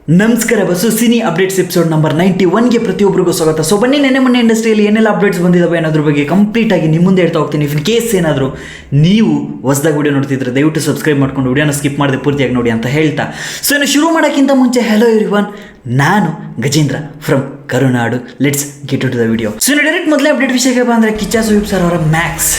ನಮಸ್ಕಾರ ಬಸ್ಸು cine updates episode number 91ಗೆ ಪ್ರತಿಯೊಬ್ಬರಿಗೂ ಸ್ವಾಗತ. ಸೊ ಬನ್ನಿ, ನೆನ್ನೆ ಮೊನ್ನೆ ಇಂಡಸ್ಟ್ರಿಯಲ್ಲಿ ಏನೆಲ್ಲ ಅಪ್ಡೇಟ್ಸ್ ಬಂದಿದ್ದಾವೆ ಅನ್ನೋದ್ರ ಬಗ್ಗೆ ಕಂಪ್ಲೀಟಾಗಿ ನಿಮ್ಮ ಮುಂದೆ ಹೇಳ್ತಾ ಹೋಗ್ತೀನಿ. ಇನ್ ಕೇಸ್ ಏನಾದರೂ ನೀವು ಹೊಸದಾಗಿ ವಿಡಿಯೋ ನೋಡ್ತಿದ್ರೆ ದಯವಿಟ್ಟು ಸಬ್ಸ್ಕ್ರೈಬ್ ಮಾಡ್ಕೊಂಡು ವಿಡಿಯೋನ ಸ್ಕಿಪ್ ಮಾಡದೆ ಪೂರ್ತಿಯಾಗಿ ನೋಡಿ ಅಂತ ಹೇಳ್ತಾ, ಸೊ ಇನ್ನು ಶುರು ಮಾಡೋಕ್ಕಿಂತ ಮುಂಚೆ ಹಲೋ ಎವ್ರಿವನ್, ನಾನು Gajendra from Karunadu. Let's get to the video. So ಇನ್ನು ಡೈರೆಕ್ಟ್ ಮೊದಲೇ ಅಪ್ಡೇಟ್ ವಿಷಯಕ್ಕೆ ಬಂದರೆ ಕಿಚ್ಚ ಸುದೀಪ್ ಸರ್ ಅವರ ಮ್ಯಾಕ್ಸ್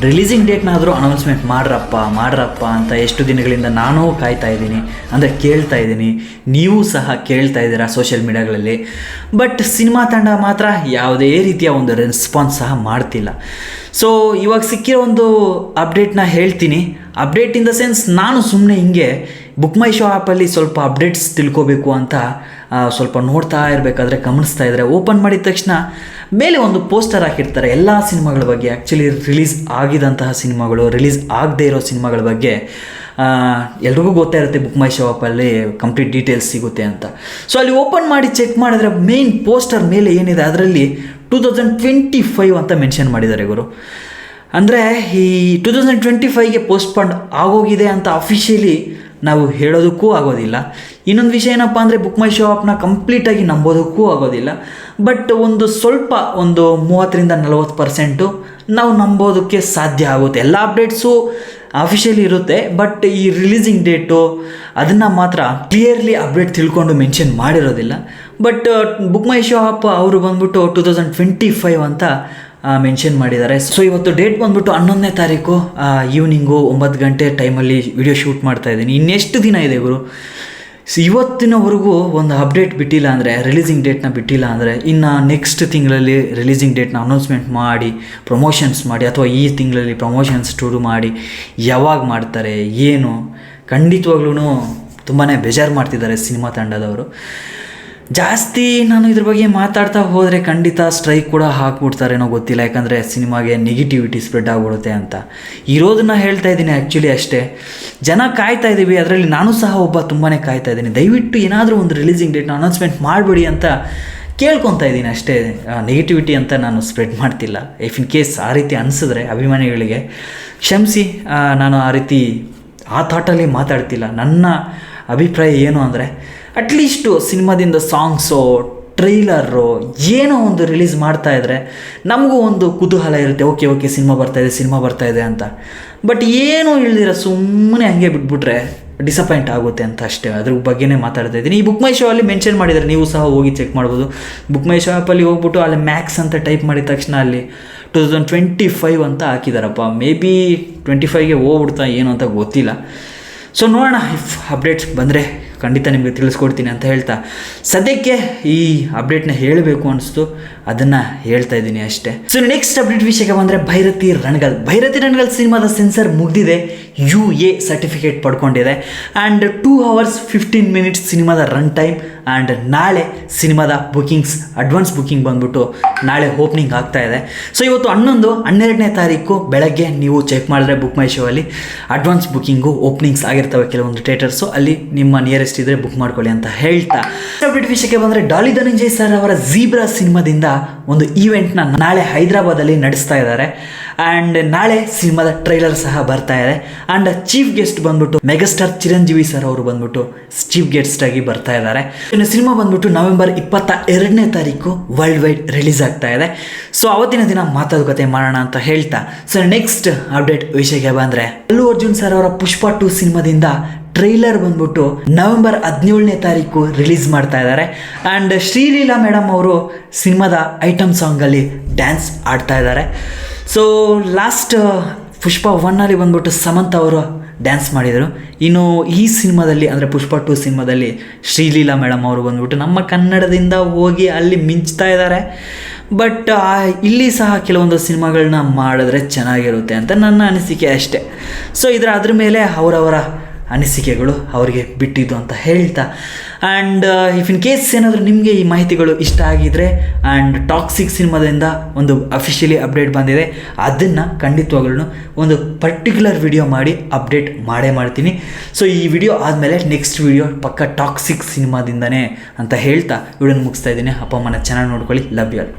ರಿಲೀಸಿಂಗ್ ಡೇಟ್ನಾದರೂ ಅನೌನ್ಸ್ಮೆಂಟ್ ಮಾಡ್ರಪ್ಪ ಅಂತ ಎಷ್ಟು ದಿನಗಳಿಂದ ನಾನೂ ಕಾಯ್ತಾ ಇದ್ದೀನಿ, ಅಂದರೆ ಕೇಳ್ತಾ ಇದ್ದೀನಿ, ನೀವು ಸಹ ಕೇಳ್ತಾ ಇದ್ದೀರಾ ಸೋಷಿಯಲ್ ಮೀಡಿಯಾಗಳಲ್ಲಿ. ಬಟ್ ಸಿನಿಮಾ ತಂಡ ಮಾತ್ರ ಯಾವುದೇ ರೀತಿಯ ಒಂದು ರೆಸ್ಪಾನ್ಸ್ ಸಹ ಮಾಡ್ತಿಲ್ಲ. ಸೊ ಇವಾಗ ಸಿಕ್ಕಿರೋ ಒಂದು ಅಪ್ಡೇಟ್ನ ಹೇಳ್ತೀನಿ. ಅಪ್ಡೇಟ್ ಇನ್ ದ ಸೆನ್ಸ್, ನಾನು ಸುಮ್ಮನೆ ಹಿಂಗೆ ಬುಕ್ ಮೈ ಶೋ ಆ್ಯಪಲ್ಲಿ ಸ್ವಲ್ಪ ಅಪ್ಡೇಟ್ಸ್ ತಿಳ್ಕೋಬೇಕು ಅಂತ ಸ್ವಲ್ಪ ನೋಡ್ತಾ ಇರಬೇಕಾದ್ರೆ ಗಮನಿಸ್ತಾ ಇದ್ದರೆ, ಓಪನ್ ಮಾಡಿದ ತಕ್ಷಣ ಮೇಲೆ ಒಂದು ಪೋಸ್ಟರ್ ಹಾಕಿರ್ತಾರೆ ಎಲ್ಲ ಸಿನಿಮಾಗಳ ಬಗ್ಗೆ. ಆ್ಯಕ್ಚುಲಿ ರಿಲೀಸ್ ಆಗಿದಂತಹ ಸಿನಿಮಾಗಳು, ರಿಲೀಸ್ ಆಗದೇ ಇರೋ ಸಿನಿಮಾಗಳ ಬಗ್ಗೆ ಎಲ್ರಿಗೂ ಗೊತ್ತೇ ಇರುತ್ತೆ. ಬುಕ್ ಮೈ ಶೋ ಆ್ಯಪಲ್ಲಿ ಕಂಪ್ಲೀಟ್ ಡೀಟೇಲ್ಸ್ ಸಿಗುತ್ತೆ ಅಂತ. ಸೊ ಅಲ್ಲಿ ಓಪನ್ ಮಾಡಿ ಚೆಕ್ ಮಾಡಿದ್ರೆ ಮೇನ್ ಪೋಸ್ಟರ್ ಮೇಲೆ ಏನಿದೆ ಅದರಲ್ಲಿ 2025 ಅಂತ ಮೆನ್ಷನ್ ಮಾಡಿದ್ದಾರೆ ಇವರು. ಅಂದರೆ ಈ 2025ಗೆ ಪೋಸ್ಟ್ಪೋಂಡ್ ಆಗೋಗಿದೆ ಅಂತ ಅಫಿಷಿಯಲಿ ನಾವು ಹೇಳೋದಕ್ಕೂ ಆಗೋದಿಲ್ಲ. ಇನ್ನೊಂದು ವಿಷಯ ಏನಪ್ಪ ಅಂದರೆ, ಬುಕ್ ಮೈ ಶೋ ಆ್ಯಪ್ನ ಕಂಪ್ಲೀಟಾಗಿ ನಂಬೋದಕ್ಕೂ ಆಗೋದಿಲ್ಲ. ಬಟ್ ಒಂದು ಸ್ವಲ್ಪ ಒಂದು 30-40% ನಾವು ನಂಬೋದಕ್ಕೆ ಸಾಧ್ಯ ಆಗುತ್ತೆ. ಎಲ್ಲ ಅಪ್ಡೇಟ್ಸು ಅಫಿಷಿಯಲಿ ಇರುತ್ತೆ, ಬಟ್ ಈ ರಿಲೀಸಿಂಗ್ ಡೇಟು ಅದನ್ನು ಮಾತ್ರ ಕ್ಲಿಯರ್ಲಿ ಅಪ್ಡೇಟ್ ತಿಳ್ಕೊಂಡು ಮೆನ್ಷನ್ ಮಾಡಿರೋದಿಲ್ಲ. But book my show app ಅವರು ಬಂದ್ಬಿಟ್ಟು 2025 ಅಂತ ಮೆನ್ಷನ್ ಮಾಡಿದ್ದಾರೆ. ಸೊ ಇವತ್ತು ಡೇಟ್ ಬಂದ್ಬಿಟ್ಟು 11ನೇ ತಾರೀಕು ಈವ್ನಿಂಗು 9 ಗಂಟೆ ಟೈಮಲ್ಲಿ ವಿಡಿಯೋ ಶೂಟ್ ಮಾಡ್ತಾ ಇದ್ದೀನಿ. ಇನ್ನೆಷ್ಟು ದಿನ ಇದೆ ಗುರು? ಇವತ್ತಿನವರೆಗೂ ಒಂದು ಅಪ್ಡೇಟ್ ಬಿಟ್ಟಿಲ್ಲ ಅಂದರೆ, ರಿಲೀಸಿಂಗ್ ಡೇಟ್ನ ಬಿಟ್ಟಿಲ್ಲ ಅಂದರೆ, ಇನ್ನು ನೆಕ್ಸ್ಟ್ ತಿಂಗಳಲ್ಲಿ ರಿಲೀಸಿಂಗ್ ಡೇಟ್ನ ಅನೌನ್ಸ್ಮೆಂಟ್ ಮಾಡಿ ಪ್ರಮೋಷನ್ಸ್ ಮಾಡಿ, ಅಥವಾ ಈ ತಿಂಗಳಲ್ಲಿ ಪ್ರಮೋಷನ್ಸ್ ಶುರು ಮಾಡಿ ಯಾವಾಗ ಮಾಡ್ತಾರೆ ಏನು, ಖಂಡಿತವಾಗ್ಲೂ ತುಂಬಾ ಬೇಜಾರು ಮಾಡ್ತಿದ್ದಾರೆ ಸಿನಿಮಾ ತಂಡದವರು. ಜಾಸ್ತಿ ನಾನು ಇದ್ರ ಬಗ್ಗೆ ಮಾತಾಡ್ತಾ ಹೋದರೆ ಖಂಡಿತ ಸ್ಟ್ರೈಕ್ ಕೂಡ ಹಾಕ್ಬಿಡ್ತಾರೇನೋ ಗೊತ್ತಿಲ್ಲ, ಯಾಕಂದರೆ ಸಿನಿಮಾಗೆ ನೆಗೆಟಿವಿಟಿ ಸ್ಪ್ರೆಡ್ ಆಗಿಬಿಡುತ್ತೆ ಅಂತ. ಇರೋದನ್ನು ಹೇಳ್ತಾ ಇದ್ದೀನಿ ಆ್ಯಕ್ಚುಲಿ ಅಷ್ಟೇ. ಜನ ಕಾಯ್ತಾ ಇದ್ದೀವಿ, ಅದರಲ್ಲಿ ನಾನು ಸಹ ಒಬ್ಬ ತುಂಬಾ ಕಾಯ್ತಾ ಇದ್ದೀನಿ. ದಯವಿಟ್ಟು ಏನಾದರೂ ಒಂದು ರಿಲೀಸಿಂಗ್ ಡೇಟ್ನ ಅನೌನ್ಸ್ಮೆಂಟ್ ಮಾಡಿಬಿಡಿ ಅಂತ ಕೇಳ್ಕೊತಾ ಇದ್ದೀನಿ ಅಷ್ಟೇ. ನೆಗೆಟಿವಿಟಿ ಅಂತ ನಾನು ಸ್ಪ್ರೆಡ್ ಮಾಡ್ತಿಲ್ಲ. ಇಫ್ ಇನ್ ಕೇಸ್ ಆ ರೀತಿ ಅನಿಸಿದ್ರೆ ಅಭಿಮಾನಿಗಳಿಗೆ ಕ್ಷಮಿಸಿ, ನಾನು ಆ ರೀತಿ ಆ ಥಾಟಲ್ಲಿ ಮಾತಾಡ್ತಿಲ್ಲ. ನನ್ನ ಅಭಿಪ್ರಾಯ ಏನು ಅಂದರೆ, ಅಟ್ಲೀಸ್ಟು ಸಿನಿಮಾದಿಂದ ಸಾಂಗ್ಸು, ಟ್ರೈಲರು ಏನೋ ಒಂದು ರಿಲೀಸ್ ಮಾಡ್ತಾಯಿದ್ರೆ ನಮಗೂ ಒಂದು ಕುತೂಹಲ ಇರುತ್ತೆ. ಓಕೆ ಸಿನಿಮಾ ಬರ್ತಾಯಿದೆ ಅಂತ. ಬಟ್ ಏನೂ ಇಲ್ದಿರ ಸುಮ್ಮನೆ ಹಂಗೆ ಬಿಟ್ಬಿಟ್ರೆ ಡಿಸಪಾಯಿಂಟ್ ಆಗುತ್ತೆ ಅಂತ ಅಷ್ಟೇ. ಅದ್ರ ಬಗ್ಗೆನೇ ಮಾತಾಡ್ತಾ ಇದ್ದೀನಿ. ಈ ಬುಕ್ ಮೈ ಶೋ ಅಲ್ಲಿ ಮೆನ್ಷನ್ ಮಾಡಿದ್ದಾರೆ, ನೀವು ಸಹ ಹೋಗಿ ಚೆಕ್ ಮಾಡ್ಬೋದು. ಬುಕ್ ಮೈ ಶೋ ಆ್ಯಪಲ್ಲಿ ಹೋಗ್ಬಿಟ್ಟು ಅಲ್ಲಿ ಮ್ಯಾಕ್ಸ್ ಅಂತ ಟೈಪ್ ಮಾಡಿದ ತಕ್ಷಣ ಅಲ್ಲಿ 2025 ಅಂತ ಹಾಕಿದಾರಪ್ಪ. ಮೇ ಬಿ 25ಗೆ ಹೋಗ್ಬಿಡ್ತಾ ಏನು ಅಂತ ಗೊತ್ತಿಲ್ಲ. ಸೊ ನೋಡೋಣ, ಇಫ್ ಅಪ್ಡೇಟ್ಸ್ ಬಂದರೆ ಖಂಡಿತ ನಿಮಗೆ ತಿಳಿಸ್ಕೊಡ್ತೀನಿ ಅಂತ ಹೇಳ್ತಾ, ಸದ್ಯಕ್ಕೆ ಈ ಅಪ್ಡೇಟ್ನ ಹೇಳಬೇಕು ಅನಿಸ್ತು, ಅದನ್ನು ಹೇಳ್ತಾ ಇದ್ದೀನಿ ಅಷ್ಟೇ. ಸೊ ನೆಕ್ಸ್ಟ್ ಅಪ್ಡೇಟ್ ವಿಷಯಕ್ಕೆ ಬಂದರೆ ಭೈರತಿ ರಣಗಲ್ ಸಿನಿಮಾದ ಸೆನ್ಸರ್ ಮುಗಿದಿದೆ, UA ಸರ್ಟಿಫಿಕೇಟ್ ಪಡ್ಕೊಂಡಿದೆ. ಆ್ಯಂಡ್ 2 hours 15 minutes ಸಿನಿಮಾದ ರನ್ ಟೈಮ್. ಆ್ಯಂಡ್ ನಾಳೆ ಸಿನಿಮಾದ ಬುಕಿಂಗ್ಸ್, ಅಡ್ವಾನ್ಸ್ ಬುಕಿಂಗ್ ಬಂದ್ಬಿಟ್ಟು ನಾಳೆ ಓಪನಿಂಗ್ ಆಗ್ತಾ ಇದೆ. ಸೊ ಇವತ್ತು 12ನೇ ತಾರೀಕು ಬೆಳಗ್ಗೆ ನೀವು ಚೆಕ್ ಮಾಡಿದ್ರೆ ಬುಕ್ ಮೈ ಶೋ ಅಲ್ಲಿ ಅಡ್ವಾನ್ಸ್ ಬುಕಿಂಗು ಓಪನಿಂಗ್ಸ್ ಆಗಿರ್ತವೆ ಕೆಲವೊಂದು ಥಿಯೇಟರ್ಸು. ಅಲ್ಲಿ ನಿಮ್ಮ ನಿಯರೆಸ್ಟ್ ಇದ್ದರೆ ಬುಕ್ ಮಾಡ್ಕೊಳ್ಳಿ ಅಂತ ಹೇಳ್ತಾ, ಅಪ್ಡೇಟ್ ವಿಷಯಕ್ಕೆ ಬಂದರೆ ಡಾಲಿ ಧನಂಜಯ್ ಸರ್ ಅವರ ಝೀಬ್ರಾ ಸಿನಿಮಾದಿಂದ ಒಂದು ಈವೆಂಟ್ನ ನಾಳೆ ಹೈದರಾಬಾದಲ್ಲಿ ನಡೆಸ್ತಾ ಇದ್ದಾರೆ. ಆ್ಯಂಡ್ ನಾಳೆ ಸಿನಿಮಾದ ಟ್ರೈಲರ್ ಸಹ ಬರ್ತಾ ಇದೆ. ಆ್ಯಂಡ್ ಚೀಫ್ ಗೆಸ್ಟ್ ಬಂದ್ಬಿಟ್ಟು ಮೆಗಾಸ್ಟಾರ್ ಚಿರಂಜೀವಿ ಸರ್ ಅವರು ಬಂದ್ಬಿಟ್ಟು ಚೀಫ್ ಗೆಸ್ಟ್ ಆಗಿ ಬರ್ತಾ ಇದ್ದಾರೆ. ಇನ್ನು ಸಿನಿಮಾ ಬಂದ್ಬಿಟ್ಟು ನವೆಂಬರ್ 22ನೇ ತಾರೀಕು ವರ್ಲ್ಡ್ ವೈಡ್ ರಿಲೀಸ್ ಆಗ್ತಾ ಇದೆ. ಸೊ ಅವತ್ತಿನ ದಿನ ಮಾತಾಡುಕತೆ ಮಾಡೋಣ ಅಂತ ಹೇಳ್ತಾ, ಸೊ ನೆಕ್ಸ್ಟ್ ಅಪ್ಡೇಟ್ ವಿಷಯಕ್ಕೆ ಬಂದರೆ ಅಲ್ಲು ಅರ್ಜುನ್ ಸರ್ ಅವರ ಪುಷ್ಪ 2 ಸಿನಿಮಾದಿಂದ ಟ್ರೈಲರ್ ಬಂದ್ಬಿಟ್ಟು ನವೆಂಬರ್ 17ನೇ ತಾರೀಕು ರಿಲೀಸ್ ಮಾಡ್ತಾ ಇದ್ದಾರೆ. ಆ್ಯಂಡ್ ಶ್ರೀಲೀಲಾ ಮೇಡಮ್ ಅವರು ಸಿನಿಮಾದ ಐಟಮ್ ಸಾಂಗಲ್ಲಿ ಡ್ಯಾನ್ಸ್ ಆಡ್ತಾ ಇದ್ದಾರೆ. ಸೊ ಲಾಸ್ಟ್ ಪುಷ್ಪ 1 ಬಂದ್ಬಿಟ್ಟು ಸಮಂತ್ ಅವರು ಡ್ಯಾನ್ಸ್ ಮಾಡಿದರು. ಇನ್ನು ಈ ಸಿನಿಮಾದಲ್ಲಿ ಅಂದರೆ ಪುಷ್ಪ 2 ಸಿನಿಮಾದಲ್ಲಿ ಶ್ರೀಲೀಲಾ ಮೇಡಮ್ ಅವರು ಬಂದ್ಬಿಟ್ಟು ನಮ್ಮ ಕನ್ನಡದಿಂದ ಹೋಗಿ ಅಲ್ಲಿ ಮಿಂಚ್ತಾ ಇದ್ದಾರೆ. ಬಟ್ ಇಲ್ಲಿ ಸಹ ಕೆಲವೊಂದು ಸಿನಿಮಾಗಳನ್ನ ಮಾಡಿದ್ರೆ ಚೆನ್ನಾಗಿರುತ್ತೆ ಅಂತ ನನ್ನ ಅನಿಸಿಕೆ ಅಷ್ಟೇ. ಸೊ ಅದ್ರ ಮೇಲೆ ಅವರವರ ಅನಿಸಿಕೆಗಳು ಅವರಿಗೆ ಬಿಟ್ಟಿದ್ದು ಅಂತ ಹೇಳ್ತಾ, ಆ್ಯಂಡ್ ಇಫ್ ಇನ್ ಕೇಸ್ ಏನಾದರೂ ನಿಮಗೆ ಈ ಮಾಹಿತಿಗಳು ಇಷ್ಟ ಆಗಿದ್ದರೆ, ಆ್ಯಂಡ್ ಟಾಕ್ಸಿಕ್ ಸಿನಿಮಾದಿಂದ ಒಂದು ಅಫಿಷಿಯಲಿ ಅಪ್ಡೇಟ್ ಬಂದಿದೆ, ಅದನ್ನು ಖಂಡಿತವಾಗ್ಲೂ ಒಂದು ಪರ್ಟಿಕ್ಯುಲರ್ ವಿಡಿಯೋ ಮಾಡಿ ಅಪ್ಡೇಟ್ ಮಾಡ್ತೀನಿ. ಸೊ ಈ ವಿಡಿಯೋ ಆದಮೇಲೆ ನೆಕ್ಸ್ಟ್ ವಿಡಿಯೋ ಪಕ್ಕ ಟಾಕ್ಸಿಕ್ ಸಿನಿಮಾದಿಂದನೇ ಅಂತ ಹೇಳ್ತಾ ವಿಡಿಯೋನ ಮುಗಿಸ್ತಾ ಇದ್ದೀನಿ. ಅಪ್ಪ ಅಮ್ಮನ ಚೆನ್ನಾಗಿ ನೋಡ್ಕೊಳ್ಳಿ. Love you all.